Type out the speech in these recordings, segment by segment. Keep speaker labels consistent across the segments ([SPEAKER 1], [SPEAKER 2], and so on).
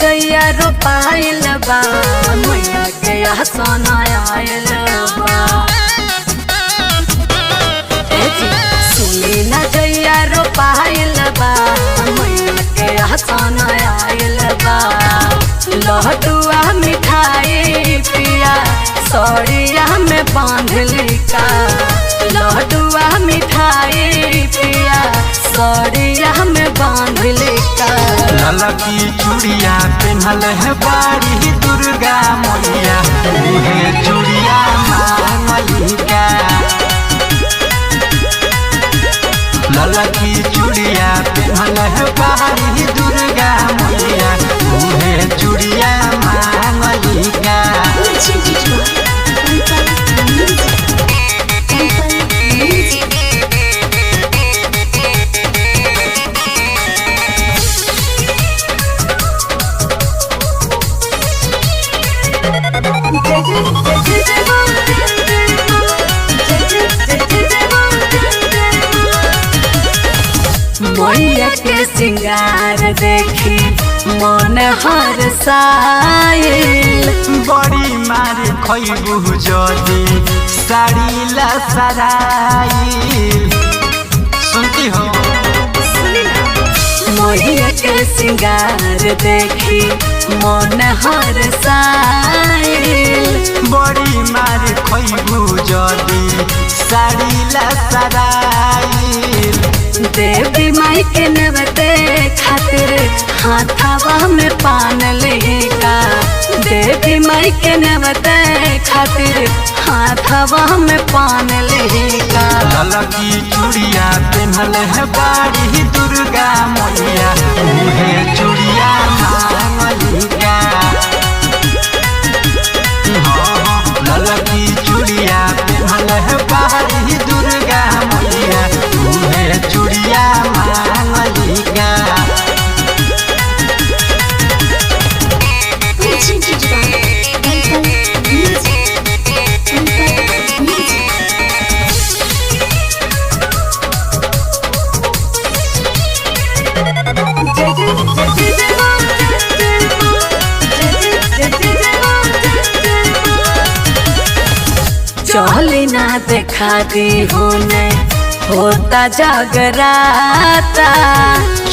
[SPEAKER 1] गैया रोपाइल बा मैया गया सोना आयल बा सुनी न गैया रोपाइल बा मैया गया सोना आयल बा लहटुआ मिठाई पिया सड़िया में बांधली का लहटुआ मिठाई पिया सड़िया में बांधली का
[SPEAKER 2] ललकी चूड़िया पेन्हल है बाड़ी दुर्गा मैया उहे चूड़िया मांगलिका ललकी चूड़िया पेन्हल है बाड़ी दुर्गा मैया उहे चूड़िया मांगलिका
[SPEAKER 1] मैया के सिंगार देखी मन हर साइल
[SPEAKER 2] बड़ी मार खैबू जदी साड़ी ला सराइल सुनती हो
[SPEAKER 1] मैया के सिंगार देखी मन हर साइल
[SPEAKER 2] बड़ी मार खैबू जदी साड़ी ला सराइल
[SPEAKER 1] देवी माई के नवते खातिर हाथावा में पान लेगा देवी माई के नवते खातिर हाथावा में पान लेगा
[SPEAKER 2] ललकी चूड़िया पेन्हल है बाड़ी दुर्गा मैया उहे चूड़िया मांगलिका ललकी चूड़िया पेन्हल है बाड़ी दुर्गा मैया उहे चूड़िया मांगलिका
[SPEAKER 1] चली ना देखा दी होने होता जागराता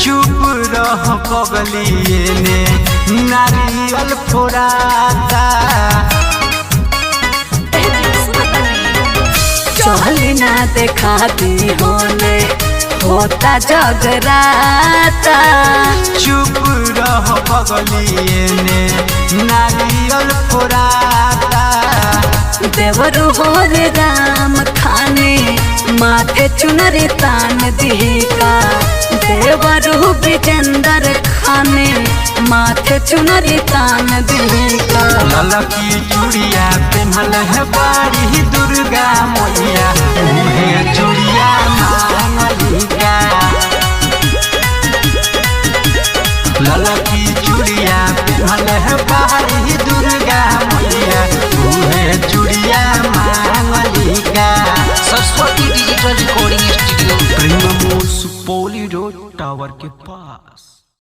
[SPEAKER 2] चुप रह पगलिए ने नारियल फोड़ाता
[SPEAKER 1] चली ना देखा दी होने होता जागराता
[SPEAKER 2] चुप रह पगलिए ने नारियल फोड़ाता
[SPEAKER 1] देवरु हो रे राम खाने माथे चुनरी तान दिहेगा देवरु विजेंदर खाने माथे चुनरी तान दिहेगा
[SPEAKER 2] ललकी चूड़िया पेन्हल है बाड़ी दुर्गा मैया उहे चूड़िया मांगलिका ललकी चूड़िया पेन्हल है बाड़ी दुर्गा मैया उहे चूड़िया मांगलिका
[SPEAKER 3] सरस्वती डिजिटल रिकॉर्डिंग स्टूडियो
[SPEAKER 2] प्रेम मोड़ सुपौली रोड टावर के पास।